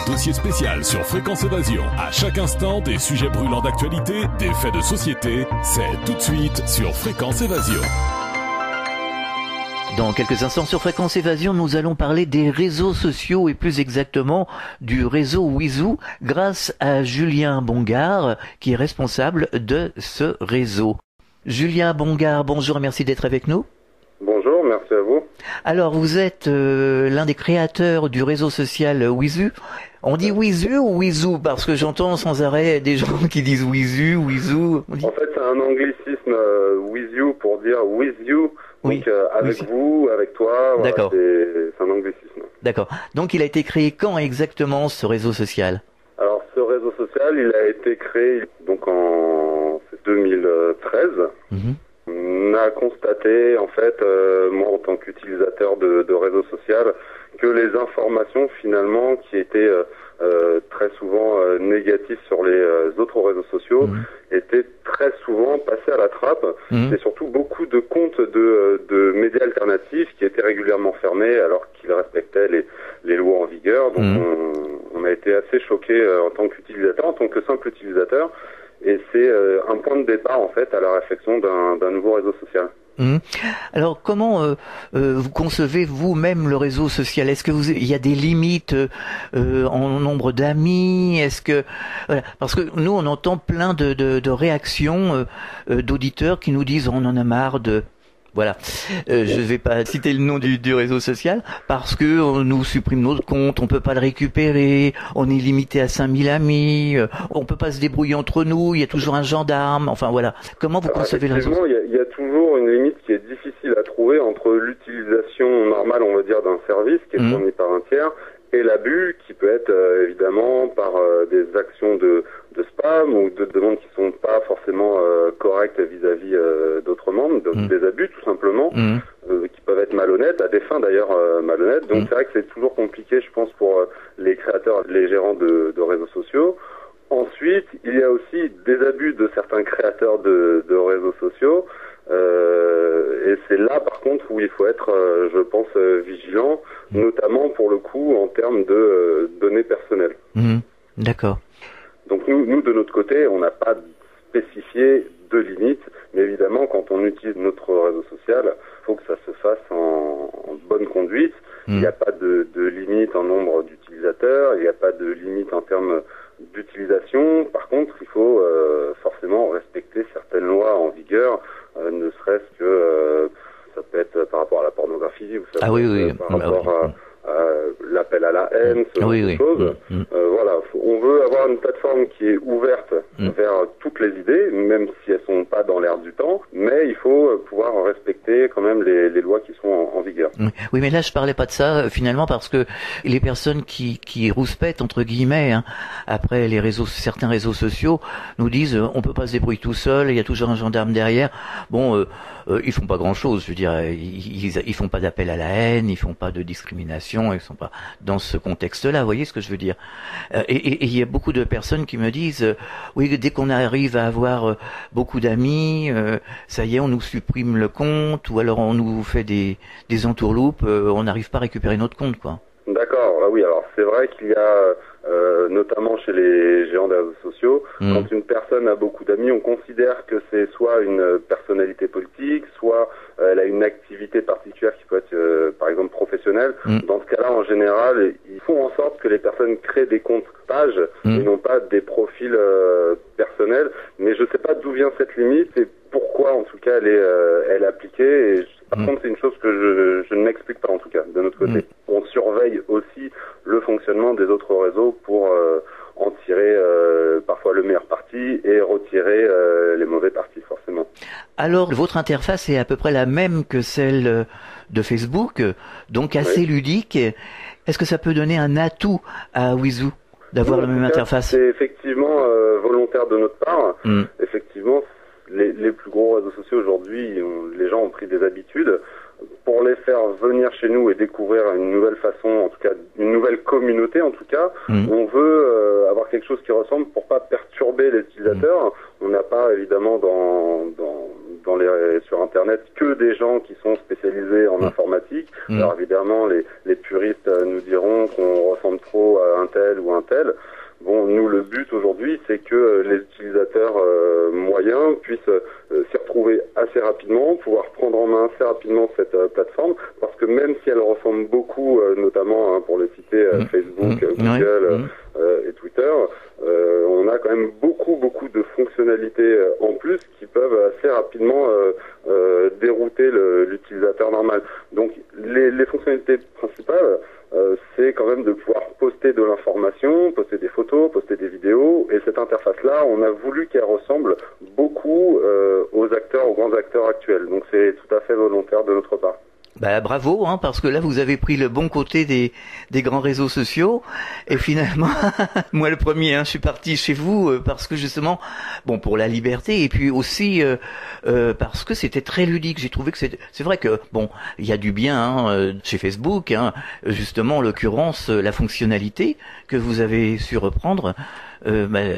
dossier spécial sur Fréquence Évasion. À chaque instant, des sujets brûlants d'actualité, des faits de société. C'est tout de suite sur Fréquence Évasion. Dans quelques instants sur Fréquence Évasion, nous allons parler des réseaux sociaux et plus exactement du réseau Wizoo grâce à Julien Bongard qui est responsable de ce réseau. Julien Bongard, bonjour et merci d'être avec nous. Bonjour, merci à vous. Alors vous êtes l'un des créateurs du réseau social Wizoo. On dit Wizoo ou Wizoo parce que j'entends sans arrêt des gens qui disent Wizoo. En fait c'est un anglicisme Wizoo pour dire with you. Oui. Donc avec vous, avec toi, voilà, d'accord. C'est un anglicisme. D'accord. Donc il a été créé quand exactement ce réseau social? Alors ce réseau social, il a été créé donc en 2013. On a constaté en fait, moi en tant qu'utilisateur de réseau social, que les informations finalement qui étaient très souvent négatives sur les autres réseaux sociaux étaient très souvent passées à la trappe et surtout beaucoup de comptes de médias alternatifs qui étaient régulièrement fermés alors qu'ils respectaient les lois en vigueur. Donc on a été assez choqués en tant qu'utilisateur, en tant que simple utilisateur, et c'est un point de départ en fait à la réflexion d'un nouveau réseau social. Alors comment vous concevez vous-même le réseau social? Est-ce que il y a des limites en nombre d'amis? Est-ce que voilà, parce que nous on entend plein de réactions d'auditeurs qui nous disent on en a marre de voilà, je vais pas citer le nom du réseau social parce que on nous supprime notre compte, on peut pas le récupérer, on est limité à 5000 amis, on peut pas se débrouiller entre nous, il y a toujours un gendarme, enfin voilà. Comment vous concevez le réseau? Il y a toujours une limite qui est difficile à trouver entre l'utilisation normale, on va dire, d'un service qui est fourni par un tiers et l'abus qui peut être évidemment par des actions de spam ou de demandes qui sont pas forcément correctes vis-à-vis d'autres membres, des abus tout simplement, qui peuvent être malhonnêtes, à des fins d'ailleurs malhonnêtes. Donc c'est vrai que c'est toujours compliqué, je pense, pour les créateurs, les gérants de réseaux sociaux. Ensuite, il y a aussi des abus de certains créateurs de réseaux sociaux. Et c'est là par contre où il faut être, je pense, vigilant, notamment pour le coup en termes de données personnelles. D'accord. Donc nous de notre côté, on n'a pas spécifié de limites, mais évidemment quand on utilise notre réseau social, il faut que ça se fasse en bonne conduite. Il n'y a pas de limite en nombre d'utilisateurs, il n'y a pas de limite en termes d'utilisation. Par contre, il faut forcément respecter certaines lois en vigueur, ne serait-ce que ça peut être par rapport à la pornographie, ou ça peut être par rapport à l'appel à la haine, ce genre de choses. Voilà, on veut avoir une plateforme qui est ouverte vers toutes les idées, même si elles sont pas dans l'air du temps, mais il faut pouvoir respecter quand même les lois qui sont en vigueur. Oui, mais là je parlais pas de ça finalement parce que les personnes qui rouspètent entre guillemets après certains réseaux sociaux nous disent on peut pas se débrouiller tout seul, il y a toujours un gendarme derrière. Bon, ils font pas grand-chose, je veux dire, ils font pas d'appel à la haine, ils font pas de discrimination, ils sont pas dans ce contexte-là, vous voyez ce que je veux dire. Et il y a beaucoup de personnes qui me disent oui, dès qu'on arrive à avoir beaucoup d'amis, ça y est, on nous supprime le compte, ou alors on nous fait des entourloupes, on n'arrive pas à récupérer notre compte, quoi. D'accord, ah oui, alors c'est vrai qu'il y a notamment chez les géants des réseaux sociaux, quand une personne a beaucoup d'amis, on considère que c'est soit une personnalité politique, soit elle a une activité particulière qui peut être par exemple professionnelle. Dans ce cas-là, en général, ils font en sorte que les personnes créent des comptes pages et non pas des profils personnels. Mais je sais pas d'où vient cette limite et pourquoi en tout cas elle est appliquée. Et par contre, c'est une chose que je ne m'explique pas en tout cas de notre côté. On surveille aussi le fonctionnement des autres réseaux pour en tirer parfois le meilleur parti et retirer les mauvais partis forcément. Alors votre interface est à peu près la même que celle de Facebook, donc assez ludique. Est-ce que ça peut donner un atout à Wizoo d'avoir la même interface? C'est effectivement volontaire de notre part. Effectivement, les plus gros réseaux sociaux aujourd'hui, les gens ont pris des habitudes. Pour les faire venir chez nous et découvrir une nouvelle façon, en tout cas une nouvelle communauté en tout cas, on veut avoir quelque chose qui ressemble pour pas perturber les utilisateurs. On n'a pas évidemment sur internet que des gens qui sont spécialisés en informatique. Alors évidemment les puristes nous diront qu'on ressemble trop à un tel ou un tel. Bon, nous, le but aujourd'hui, c'est que les utilisateurs moyens puissent s'y retrouver assez rapidement, pouvoir prendre en main assez rapidement cette plateforme, parce que même si elle ressemble beaucoup, notamment pour les citer, Facebook, Google et Twitter, on a quand même beaucoup de fonctionnalités en plus qui peuvent assez rapidement dérouter l'utilisateur normal. Donc les fonctionnalités principales, c'est quand même de pouvoir poster de l'information, poster des photos, poster des vidéos, et cette interface-là, on a voulu qu'elle ressemble beaucoup aux grands acteurs actuels. Donc c'est tout à fait volontaire de notre part. Bah bravo, hein, parce que là vous avez pris le bon côté des grands réseaux sociaux, et finalement, moi le premier, je suis parti chez vous parce que justement, bon, pour la liberté, et puis aussi parce que c'était très ludique. J'ai trouvé que c'est vrai que bon, il y a du bien chez Facebook, justement en l'occurrence la fonctionnalité que vous avez su reprendre,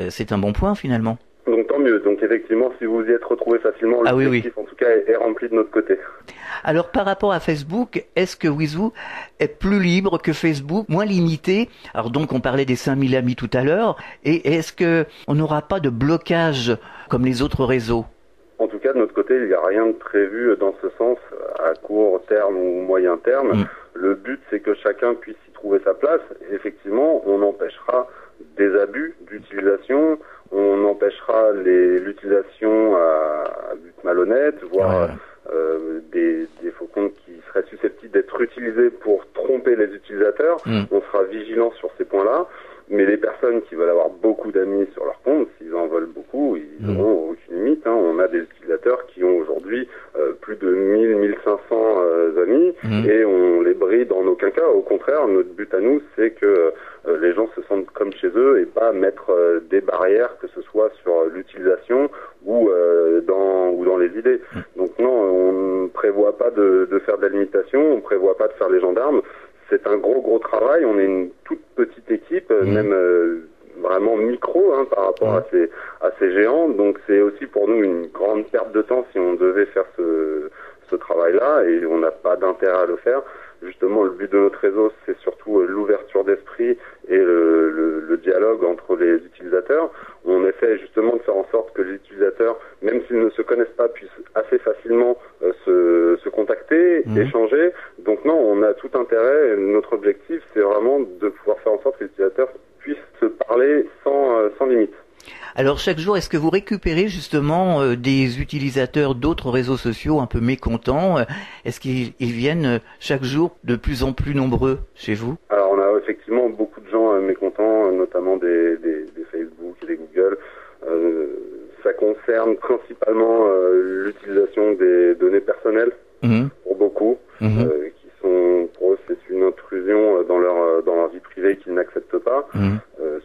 c'est un bon point finalement. Donc tant mieux. Donc effectivement, si vous y êtes retrouvé facilement, l'objectif en tout cas est rempli de notre côté. Alors par rapport à Facebook, est-ce que WithYou est plus libre que Facebook, moins limité? Alors donc on parlait des 5000 amis tout à l'heure, et est-ce que on n'aura pas de blocage comme les autres réseaux? En tout cas, de notre côté, il n'y a rien de prévu dans ce sens à court terme ou moyen terme. Le but, c'est que chacun puisse y trouver sa place. Effectivement, on empêchera des abus d'utilisation, on empêchera l'utilisation à but malhonnête, voire des faux comptes qui seraient susceptibles d'être utilisés pour tromper les utilisateurs. On sera vigilant sur ces points-là. Mais les personnes qui veulent avoir beaucoup d'amis sur leur compte, s'ils en veulent beaucoup, ils n'auront aucune limite. On a des utilisateurs qui ont aujourd'hui plus de 1000-1500 amis et on les bride en aucun cas. Au contraire, notre but à nous, c'est que les gens se sentent comme chez eux et pas mettre des barrières, que ce soit sur l'utilisation ou dans les idées. Donc non, on ne prévoit pas de faire de la limitation, on ne prévoit pas de faire les gendarmes. C'est un gros travail, on est une toute petite équipe, même vraiment micro par rapport à ces géants, donc c'est aussi pour nous une grande perte de temps si on devait faire ce travail-là, et on n'a pas d'intérêt à le faire. Justement, le but de notre réseau, c'est surtout l'ouverture d'esprit et le dialogue entre les utilisateurs. On essaie justement de faire en sorte que les utilisateurs, même s'ils ne se connaissent pas, puissent assez facilement se contacter, échanger. Donc non, on a tout intérêt. Notre objectif, c'est vraiment de pouvoir faire en sorte que les utilisateurs puissent se parler sans limite. Alors chaque jour, est-ce que vous récupérez justement des utilisateurs d'autres réseaux sociaux un peu mécontents? Est-ce qu'ils viennent chaque jour de plus en plus nombreux chez vous? Alors on a effectivement beaucoup de gens mécontents, notamment des Facebook et des Google. Ça concerne principalement l'utilisation des données personnelles pour beaucoup, qui sont pour eux c'est une intrusion dans leur vie privée qu'ils n'acceptent pas.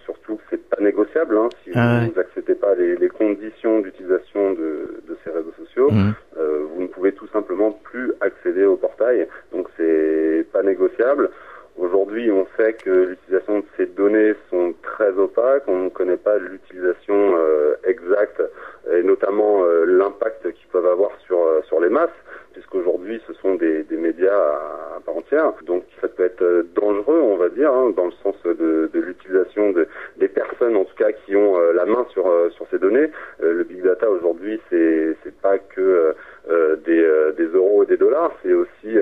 Surtout que c'est pas négociable. Si vous n'acceptez pas les conditions d'utilisation de ces réseaux sociaux, vous ne pouvez tout simplement plus accéder au portail. Donc c'est pas négociable. Aujourd'hui, on sait que l'utilisation de ces données sont très opaques, on ne connaît pas l'utilisation exacte et notamment l'impact qu'ils peuvent avoir sur les masses, puisqu'aujourd'hui ce sont des médias à part entière. Donc ça peut être dangereux, on va dire, dans le sens de l'utilisation des personnes en tout cas qui ont la main sur ces données. Le big data aujourd'hui, c'est pas que des euros et des dollars, c'est aussi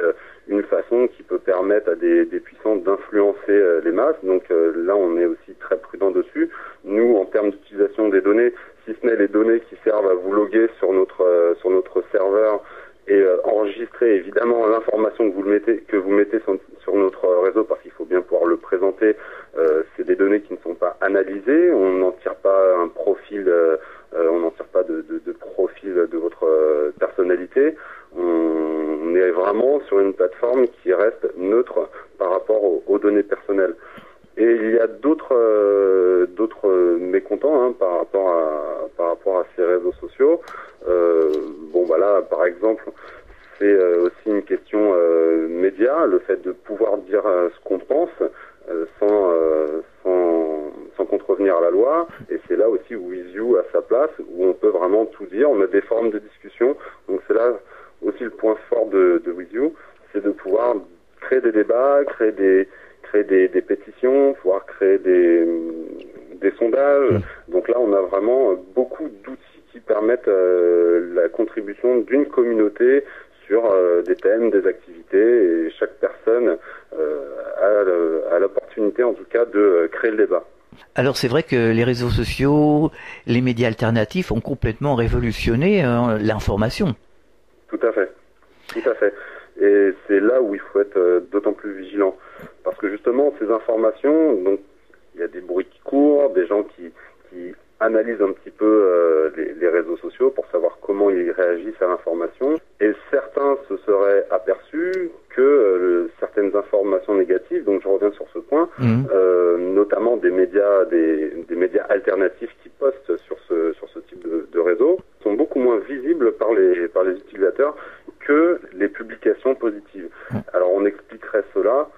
une façon qui peut permettre à des puissants d'influencer les masses. Donc là, on est aussi très prudent dessus. Nous, en termes d'utilisation des données, si ce n'est les données qui servent à vous loguer sur notre serveur et enregistrer évidemment l'information que vous mettez sur notre réseau, parce qu'il faut bien pouvoir le présenter. C'est des données qui ne sont pas analysées. On n'en tire pas un profil, on n'en tire pas de profil de votre personnalité. On est vraiment sur une plateforme qui reste neutre par rapport aux données personnelles. Et il y a d'autres mécontents par rapport à ces réseaux sociaux. Là, par exemple, c'est aussi une question média, le fait de pouvoir dire ce qu'on pense sans contrevenir à la loi. Et c'est là aussi où WithYou a sa place, où on peut vraiment tout dire. On a des formes de discussion. Donc c'est là aussi le point fort de WithYou, c'est de pouvoir créer des débats, créer créer des pétitions, pouvoir créer des sondages. Donc là, on a vraiment beaucoup d'outils qui permettent la contribution d'une communauté sur des thèmes, des activités, et chaque personne a l'opportunité en tout cas de créer le débat. Alors c'est vrai que les réseaux sociaux, les médias alternatifs ont complètement révolutionné l'information. Tout à fait. Et c'est là où il faut être d'autant plus vigilant. Parce que justement, ces informations, donc il y a des bruits qui courent, des gens qui analysent un petit peu les réseaux sociaux pour savoir comment ils réagissent à l'information. Et certains se seraient aperçus que certaines informations négatives, donc je reviens sur ce point, notamment des médias alternatifs qui postent sur ce type de réseau, sont beaucoup moins visibles par les utilisateurs que les publications positives. Alors on expliquerait cela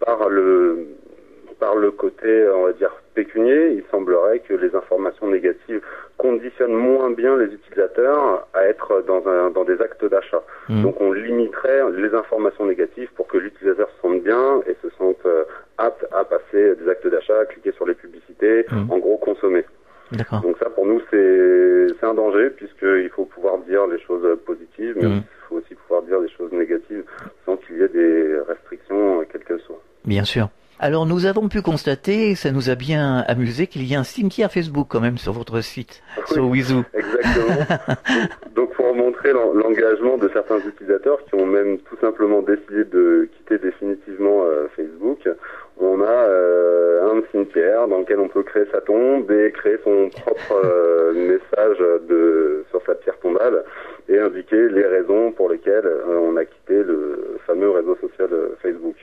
par le côté, on va dire, pécunier. Il semblerait que les informations négatives conditionnent moins bien les utilisateurs à être dans des actes d'achat. Donc on limiterait les informations négatives pour que l'utilisateur se sente bien et se sente apte à passer des actes d'achat, cliquer sur les publicités, en gros consommer. D'accord. Donc ça, pour nous, c'est un danger, puisqu'il faut pouvoir dire les choses positives, mais il faut aussi pouvoir dire des choses négatives sans qu'il y ait des restrictions, quelles qu'elles soient. Bien sûr. Alors nous avons pu constater, ça nous a bien amusé, qu'il y a un cimetière Facebook quand même sur votre site, sur Wizoo. Exactement. Donc pour montrer l'engagement de certains utilisateurs qui ont même tout simplement décidé de quitter définitivement Facebook, on a un cimetière dans lequel on peut créer sa tombe et créer son propre message sur sa pierre tombale et indiquer les raisons pour lesquelles on a quitté le fameux réseau social Facebook.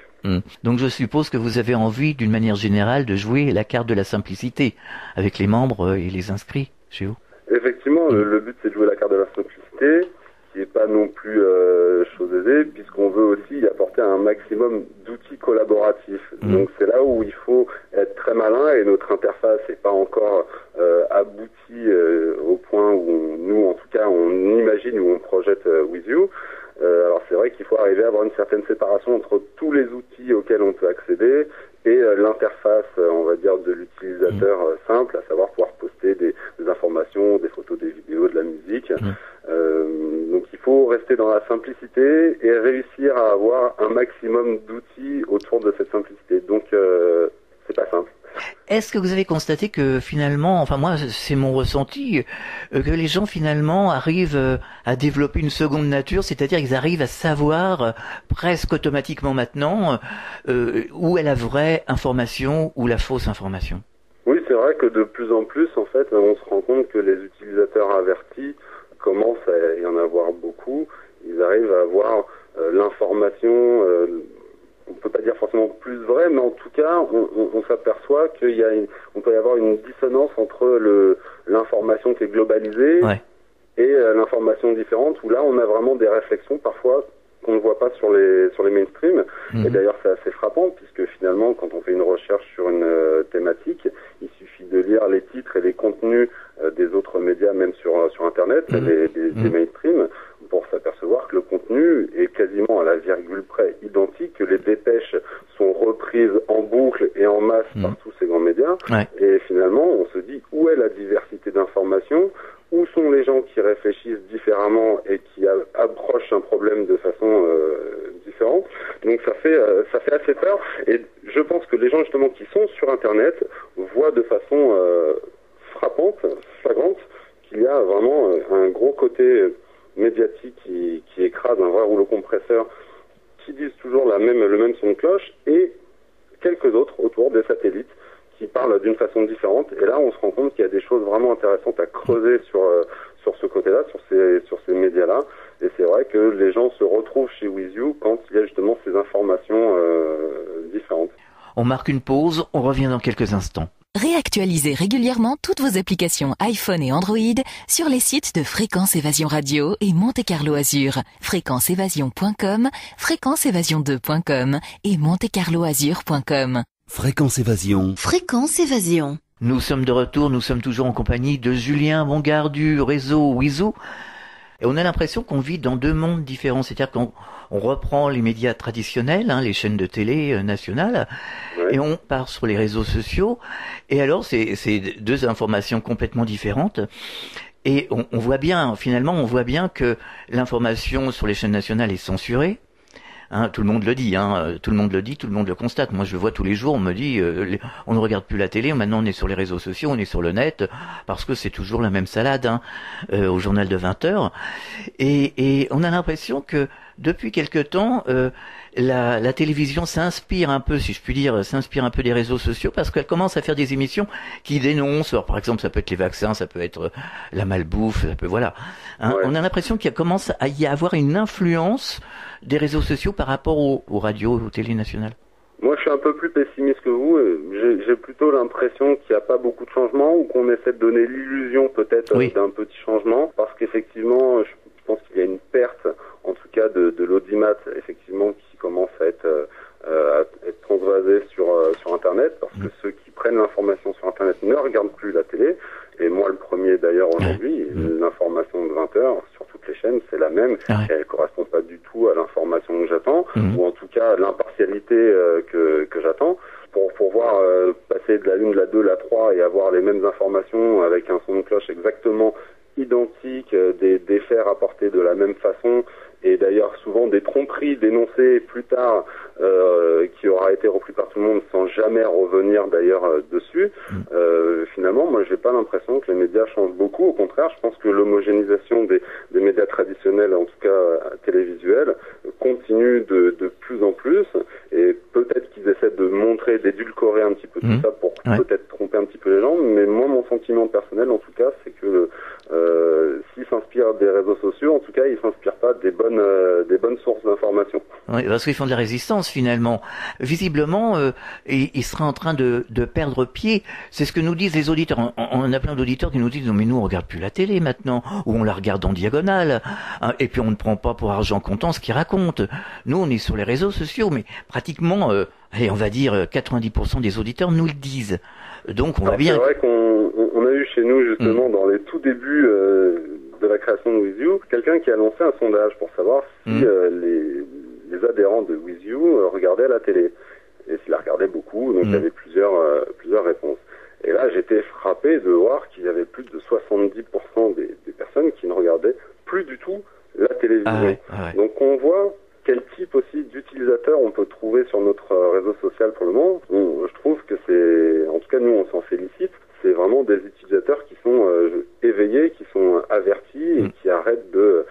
Donc je suppose que vous avez envie, d'une manière générale, de jouer la carte de la simplicité avec les membres et les inscrits chez vous. Effectivement, le but c'est de jouer la carte de la simplicité, qui n'est pas non plus chose aisée, puisqu'on veut aussi y apporter un maximum d'outils collaboratifs. Donc c'est là où il faut être très malin, et notre interface n'est pas encore aboutie au point où nous, en tout cas, on imagine ou on projette Wizoo. Alors c'est vrai qu'il faut arriver à avoir une certaine séparation entre tous les outils auxquels on peut accéder et l'interface, on va dire, de l'utilisateur simple, à savoir pouvoir poster des informations, des photos, des vidéos, de la musique. Donc il faut rester dans la simplicité et réussir à avoir un maximum d'outils autour de cette simplicité. Donc c'est pas simple. Est-ce que vous avez constaté que finalement, enfin moi c'est mon ressenti, que les gens finalement arrivent à développer une seconde nature, c'est-à-dire qu'ils arrivent à savoir presque automatiquement maintenant où est la vraie information ou la fausse information? Oui, c'est vrai que de plus en plus, en fait, on se rend compte que les utilisateurs avertis commencent à y en avoir beaucoup. Ils arrivent à avoir l'information, on peut pas dire forcément plus vraie, mais en tout cas, on s'aperçoit on peut y avoir une dissonance entre l'information qui est globalisée et l'information différente, où là, on a vraiment des réflexions parfois qu'on ne voit pas sur les mainstream. Et d'ailleurs, c'est assez frappant, puisque finalement, quand on fait une recherche sur une thématique, il suffit de lire les titres et les contenus des autres médias, même sur Internet, des mainstream, pour s'apercevoir que le contenu est quasiment à la virgule près identique, que les dépêches sont reprises en boucle et en masse par tous ces grands médias. Et finalement, on se dit, où est la diversité d'informations? Où sont les gens qui réfléchissent différemment et qui approchent un problème de façon différente? Donc ça fait assez peur. Et je pense que les gens justement qui sont sur Internet voient de façon flagrante, qu'il y a vraiment un gros côté médiatique qui écrase un vrai rouleau compresseur, qui disent toujours le même son de cloche, et quelques autres autour des satellites qui parlent d'une façon différente. Et là, on se rend compte qu'il y a des choses vraiment intéressantes à creuser sur ce côté-là, sur ces médias-là. Et c'est vrai que les gens se retrouvent chez Wizoo quand il y a justement ces informations différentes. On marque une pause, on revient dans quelques instants. Réactualisez régulièrement toutes vos applications iPhone et Android sur les sites de Fréquence Évasion Radio et Monte Carlo Azur. FréquenceÉvasion.com, FréquenceÉvasion2.com et MonteCarloAzur.com. Fréquence Évasion. Fréquence Évasion. Nous sommes de retour, nous sommes toujours en compagnie de Julien Bongardu, réseau Wizoo. Et on a l'impression qu'on vit dans deux mondes différents, c'est-à-dire qu'on reprend les médias traditionnels, les chaînes de télé nationales, et on part sur les réseaux sociaux, et alors c'est deux informations complètement différentes. Et on voit bien, finalement, que l'information sur les chaînes nationales est censurée. Tout le monde le dit, tout le monde le constate. Moi, je le vois tous les jours. On me dit, on ne regarde plus la télé. Maintenant, on est sur les réseaux sociaux, on est sur le net, parce que c'est toujours la même salade au journal de 20h. Et on a l'impression que depuis quelque temps, la télévision s'inspire un peu, si je puis dire, des réseaux sociaux, parce qu'elle commence à faire des émissions qui dénoncent. Alors, par exemple, ça peut être les vaccins, ça peut être la malbouffe, ça peut, voilà. On a l'impression qu'il commence à y avoir une influence des réseaux sociaux par rapport aux radios, aux télé nationales. Moi, je suis un peu plus pessimiste que vous. J'ai plutôt l'impression qu'il n'y a pas beaucoup de changements, ou qu'on essaie de donner l'illusion peut-être d'un petit changement, parce qu'effectivement, je pense qu'il y a une perte, en tout cas, de l'audimat, effectivement, qui commence à être transvasé sur Internet, parce que ceux qui prennent l'information sur Internet ne regardent plus la télé. Et moi, le premier d'ailleurs aujourd'hui, l'information de 20h sur toutes les chaînes, c'est la même. Et elle correspond pas du tout à l'information que j'attends, ou en tout cas à l'impartialité que j'attends. Pour pouvoir passer de la 1, de la 2, de la 3 et avoir les mêmes informations avec un son de cloche exactement identique, des faits rapportés de la même façon, et d'ailleurs souvent des tromperies dénoncées plus tard qui aura été repris par tout le monde sans jamais revenir d'ailleurs dessus. Finalement, moi j'ai pas l'impression que les médias changent beaucoup. Au contraire, je pense que l'homogénéisation des médias traditionnels, en tout cas télévisuels, continue de plus en plus, et peut-être qu'ils essaient de montrer, d'édulcorer un petit peu tout ça pour peut-être tromper un petit peu les gens, mais moi mon sentiment personnel en tout cas, c'est que s'ils s'inspirent des réseaux sociaux, en tout cas ils s'inspirent pas des bonnes sources d'information. Oui, parce qu'ils font de la résistance finalement. Visiblement, ils seraient en train de perdre pied. C'est ce que nous disent les auditeurs. On a plein d'auditeurs qui nous disent non mais nous on regarde plus la télé maintenant, ou on la regarde en diagonale, et puis on ne prend pas pour argent comptant ce qu'ils racontent. Nous on est sur les réseaux sociaux, mais pratiquement, on va dire 90% des auditeurs nous le disent. Donc on va bien. C'est vrai qu'on a eu chez nous justement dans les tout débuts de la création de With You, quelqu'un qui a lancé un sondage pour savoir si les adhérents de With You regardaient la télé, et s'ils la regardaient beaucoup. Donc il y avait plusieurs réponses. Et là j'étais frappé de voir qu'il y avait plus de 70% des personnes qui ne regardaient plus du tout la télévision. Donc on voit quel type aussi d'utilisateurs on peut trouver sur notre réseau social pour le moment. Je trouve que c'est, en tout cas nous on s'en félicite, c'est vraiment des utilisateurs qui sont éveillés, qui sont avertis, et qui arrêtent de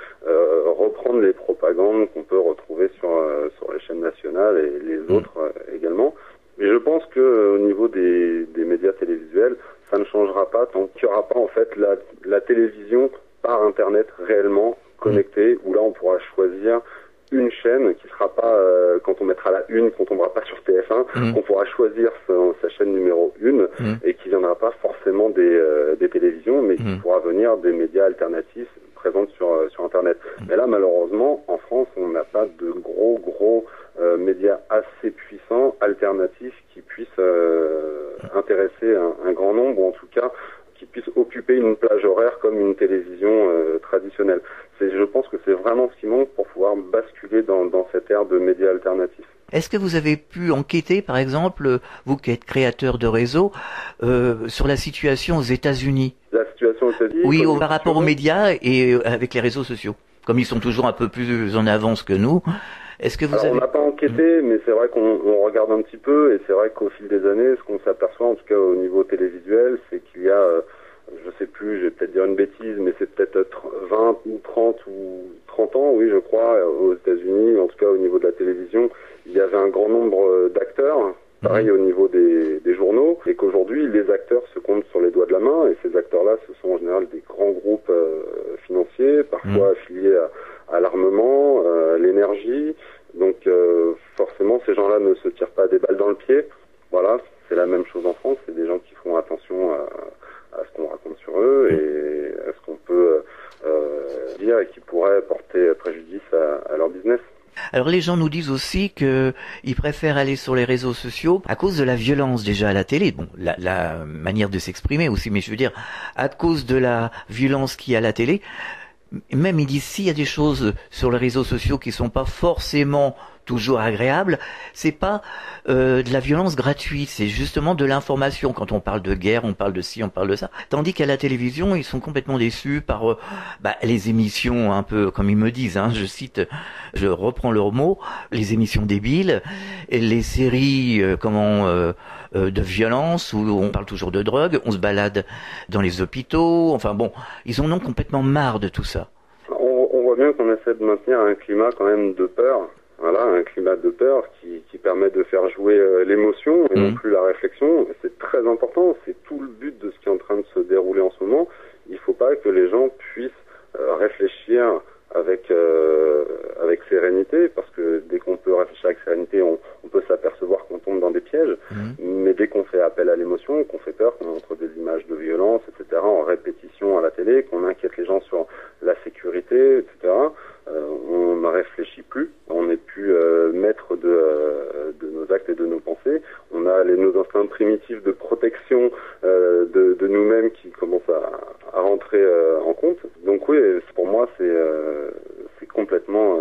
reprendre les propagandes qu'on peut retrouver sur les chaînes nationales et les autres également. Mais je pense que au niveau des médias télévisuels, ça ne changera pas tant qu'il n'y aura pas en fait la télévision par Internet réellement connectée, où là on pourra choisir une chaîne qui sera pas, quand on mettra la une, qu'on tombera pas sur TF1, qu'on pourra choisir sa chaîne numéro 1, et qui viendra pas forcément des télévisions, mais qui pourra venir des médias alternatifs présents sur Internet. Mais là, malheureusement, en France, on n'a pas de gros médias assez puissants, alternatifs, qui puissent intéresser un grand nombre, ou en tout cas qui puissent occuper une plage horaire comme une télévision traditionnelle. Je pense que c'est vraiment ce qui manque pour pouvoir basculer dans cette ère de médias alternatifs. Est-ce que vous avez pu enquêter, par exemple, vous qui êtes créateur de réseau, sur la situation aux États-Unis? La situation aux États-Unis? Oui, par rapport aux médias et avec les réseaux sociaux. Comme ils sont toujours un peu plus en avance que nous. Est-ce que vous avez... On n'a pas enquêté, mais c'est vrai qu'on regarde un petit peu, et c'est vrai qu'au fil des années, ce qu'on s'aperçoit, en tout cas au niveau télévisuel, c'est qu'il y a, je sais plus, je vais peut-être dire une bêtise, mais c'est peut-être 20 ou 30 ans, oui, je crois, aux États-Unis, en tout cas au niveau de la télévision, il y avait un grand nombre d'acteurs, pareil au niveau des journaux, et qu'aujourd'hui, les acteurs se comptent sur les doigts de la main, et ces acteurs-là, ce sont en général des grands groupes financiers, parfois affiliés à l'armement, à l'énergie. Donc forcément, ces gens-là ne se tirent pas des balles dans le pied. Voilà, c'est la même chose en France. C'est des gens qui font attention à ce qu'on raconte sur eux et à ce qu'on peut dire, et qui pourrait porter préjudice à leur business. Alors les gens nous disent aussi que ils préfèrent aller sur les réseaux sociaux à cause de la violence déjà à la télé. Bon, la manière de s'exprimer aussi, mais je veux dire à cause de la violence qu'il y a à la télé. même ils disent s'il y a des choses sur les réseaux sociaux qui sont pas forcément toujours agréables, c'est pas de la violence gratuite, c'est justement de l'information. Quand on parle de guerre, on parle de ci, on parle de ça. Tandis qu'à la télévision, ils sont complètement déçus par les émissions un peu, comme ils me disent, hein, je reprends leurs mots, les émissions débiles, et les séries de violence où on parle toujours de drogue, on se balade dans les hôpitaux, enfin bon, ils en ont complètement marre de tout ça. On voit bien qu'on essaie de maintenir un climat quand même de peur. Voilà, un climat de peur qui permet de faire jouer l'émotion et non plus la réflexion. C'est très important, c'est tout le but de ce qui est en train de se dérouler en ce moment. Il ne faut pas que les gens puissent réfléchir avec sérénité, parce que dès qu'on peut réfléchir avec sérénité, on peut s'apercevoir qu'on tombe dans des pièges. Mais dès qu'on fait appel à l'émotion, qu'on fait peur, qu'on montre des images de violence, etc., en répétition à la télé, qu'on inquiète les gens sur la sécurité, etc., on ne réfléchit plus, on n'est plus maître de nos actes et de nos pensées. On a nos instincts primitifs de protection de nous-mêmes qui commencent à rentrer en compte. Donc oui, pour moi, c'est complètement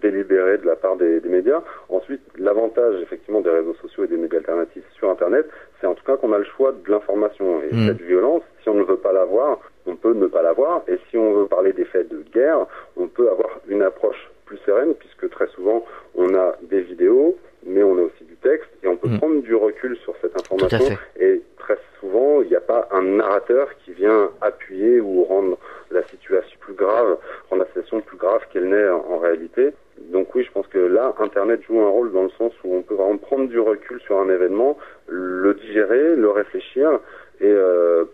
délibéré de la part des médias. Ensuite, l'avantage effectivement des réseaux sociaux et des médias alternatifs sur Internet, c'est en tout cas qu'on a le choix de l'information. Et cette violence, si on ne veut pas la voir, on peut ne pas la voir. Et si on veut parler des faits de guerre, on peut avoir une approche plus sereine, puisque très souvent, on a des vidéos, mais on a aussi du texte, et on peut prendre du recul sur cette information. Et très souvent, il n'y a pas un narrateur qui vient appuyer ou rendre la situation plus grave, rendre la situation plus grave qu'elle n'est en réalité. Donc oui, je pense que là, Internet joue un rôle dans le sens où on peut vraiment prendre du recul sur un événement, le digérer, le réfléchir, et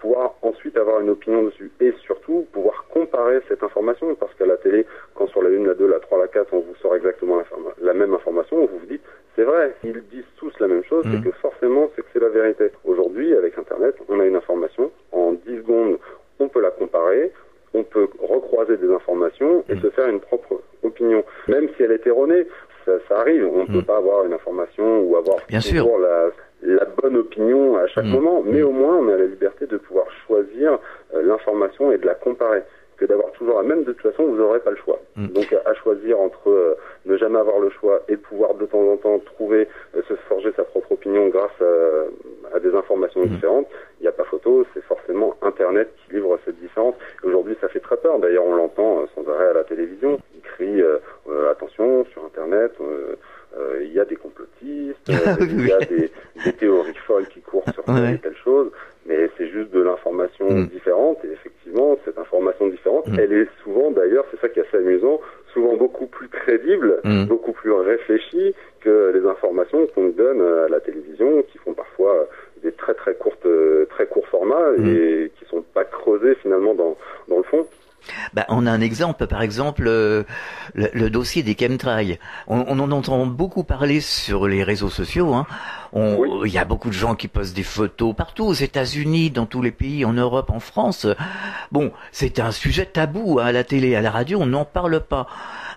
pouvoir ensuite avoir une opinion dessus. Et surtout, pouvoir comparer cette information, parce qu'à la télé, quand sur la 1, la 2, la 3, la 4, on vous sort exactement la même information, vous vous dites, c'est vrai, ils disent tous la même chose, c'est que forcément, c'est que c'est la vérité. Aujourd'hui, avec Internet, on a une information, en 10 secondes, on peut la comparer, on peut recroiser des informations et se faire une propre opinion. Même si elle est erronée, ça arrive, on ne peut pas avoir une information ou avoir toujours la bonne opinion à chaque moment, mais au moins on a la liberté de pouvoir choisir l'information et de la comparer, que d'avoir toujours la même. De toute façon, vous n'aurez pas le choix. Donc à choisir entre ne jamais avoir le choix et pouvoir de temps en temps trouver, se forger sa propre opinion grâce à des informations différentes, il n'y a pas photo, c'est forcément Internet qui livre cette différence. Aujourd'hui, ça fait très peur. D'ailleurs, on l'entend sans arrêt à la télévision. Ils crient attention, sur Internet, il y a des complotistes, il y a des théories folles qui courent sur telle et telle chose, mais c'est juste de l'information différente, et effectivement, cette information différente, elle est souvent, d'ailleurs, c'est ça qui est assez amusant, souvent beaucoup plus crédible, beaucoup plus réfléchie que les informations qu'on nous donne à la télévision, qui font parfois des très courts formats et qui sont pas creusés finalement dans le fond. On a un exemple, par exemple, le dossier des chemtrails. On en entend beaucoup parler sur les réseaux sociaux. Il y a beaucoup de gens qui postent des photos partout, aux États-Unis, dans tous les pays, en Europe, en France. Bon, c'est un sujet tabou à la télé, à la radio, on n'en parle pas.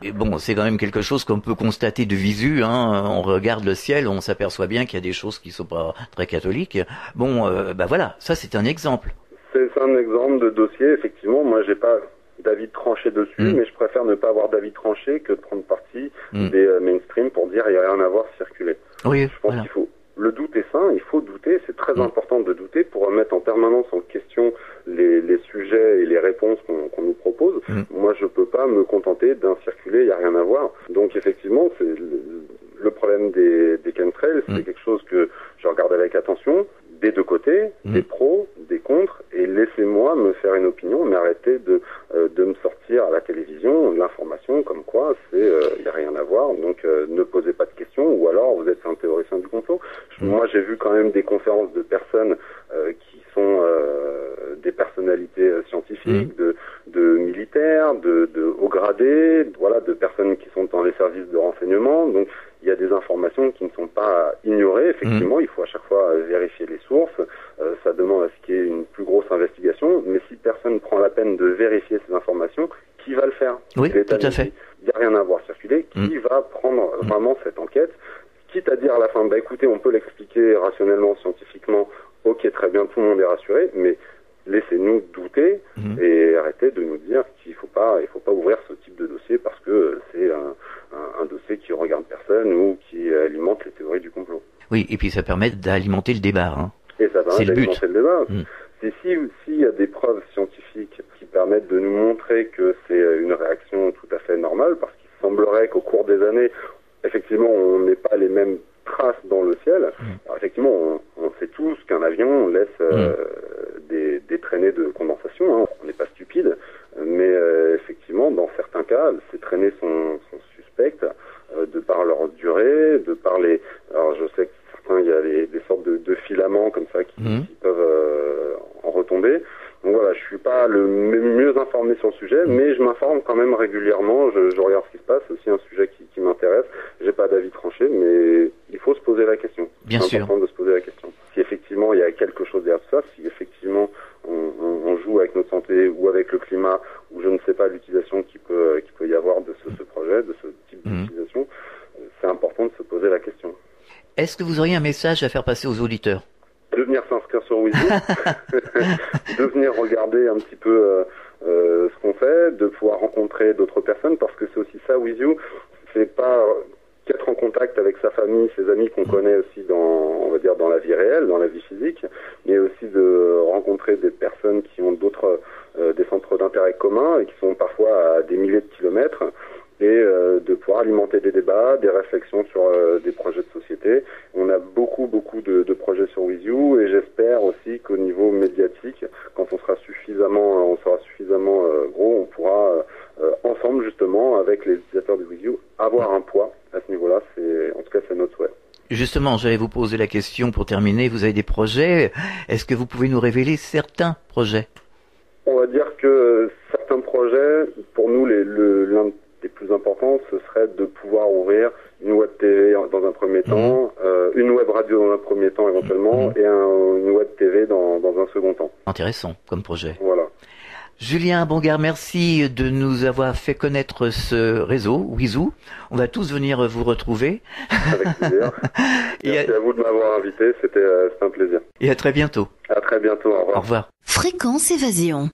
Et bon, c'est quand même quelque chose qu'on peut constater de visu. On regarde le ciel, on s'aperçoit bien qu'il y a des choses qui sont pas très catholiques. Bon, voilà, ça c'est un exemple. C'est un exemple de dossier, effectivement. Moi, j'ai pas d'avis tranché dessus, mais je préfère ne pas avoir d'avis tranché que de prendre parti des mainstream pour dire il n'y a rien à voir, circuler. Oui, je pense qu'il faut. Le doute est sain, il faut douter, c'est très important de douter pour remettre en permanence en question les sujets et les réponses qu'on nous propose. Moi, je peux pas me contenter d'un circuler, il n'y a rien à voir. Donc, effectivement, c'est le problème des chemtrails, c'est quelque chose que je regarde avec attention, des deux côtés, des pros, des contres, et laissez-moi me faire une opinion, mais arrêtez de me sortir à la télévision l'information comme quoi il n'y a rien à voir, donc ne posez pas de questions, ou alors vous êtes un théoricien du complot. Moi, j'ai vu quand même des conférences de personnes qui sont des personnalités scientifiques, de militaires, de hauts gradés, voilà, de personnes qui sont dans les services de renseignement. Donc, il y a des informations qui ne sont pas ignorées. Effectivement, il faut à chaque fois vérifier les sources. Ça demande à ce qu'il y ait une plus grosse investigation. Mais si personne ne prend la peine de vérifier ces informations, qui va le faire? Oui, tout à fait. Il n'y a rien à voir circuler. Qui va prendre vraiment cette enquête? Quitte à dire à la fin, écoutez, on peut l'expliquer rationnellement, scientifiquement, ok, très bien, tout le monde est rassuré, mais laissez-nous douter et arrêtez de nous dire qu'il faut pas ouvrir ce type de dossier parce que c'est un dossier qui regarde personne ou qui alimente les théories du complot. Oui, et puis ça permet d'alimenter le débat. Hein. Et ça permet d'alimenter le débat. S'il y a des preuves scientifiques qui permettent de nous montrer que c'est une réaction tout à fait normale, parce qu'il semblerait qu'au cours des années, effectivement, on n'ait pas les mêmes traces dans le ciel. Alors, effectivement, on sait tous qu'un avion laisse des traînées de condensation. Hein. On n'est pas stupide, mais effectivement, dans certains cas, ces traînées sont suspectes de par leur durée, de par les. Alors, je sais que certains, il y a des sortes de filaments comme ça qui peuvent en retomber. Donc voilà, je suis pas le mieux informé sur le sujet, mais je m'informe quand même régulièrement, je regarde ce qui se passe, c'est aussi un sujet qui m'intéresse. J'ai pas d'avis tranché, mais il faut se poser la question. Bien sûr. C'est important de se poser la question. Si effectivement il y a quelque chose derrière tout ça, si effectivement on joue avec notre santé ou avec le climat, ou je ne sais pas l'utilisation qu'il peut y avoir de ce projet, de ce type d'utilisation, c'est important de se poser la question. Est-ce que vous auriez un message à faire passer aux auditeurs ? De venir s'inscrire sur Wizu, de venir regarder un petit peu ce qu'on fait, de pouvoir rencontrer d'autres personnes, parce que c'est aussi ça, Wizu, c'est pas qu'être en contact avec sa famille, ses amis qu'on connaît aussi dans la vie réelle, dans la vie physique, mais aussi de rencontrer des personnes qui ont des centres d'intérêt communs et qui sont parfois à des milliers de kilomètres, et de pouvoir alimenter des débats, des réflexions sur des projets de société. On a beaucoup de projets sur Wizu, et j'espère aussi qu'au niveau médiatique, quand on sera suffisamment gros, on pourra ensemble justement avec les utilisateurs de Wizu avoir un poids à ce niveau-là. En tout cas, c'est notre souhait. Justement, j'allais vous poser la question pour terminer. Vous avez des projets. Est-ce que vous pouvez nous révéler certains projets ? On va dire que certains projets, pour nous, l'un des plus importants, ce serait de pouvoir ouvrir une web TV dans un premier temps, une web radio dans un premier temps éventuellement, et une web TV dans un second temps. Intéressant comme projet. Voilà. Julien Bongard, merci de nous avoir fait connaître ce réseau, Wizu. On va tous venir vous retrouver. Avec plaisir. Merci à vous de m'avoir invité, c'était un plaisir. Et à très bientôt. À très bientôt, au revoir. Au revoir. Fréquence Évasion.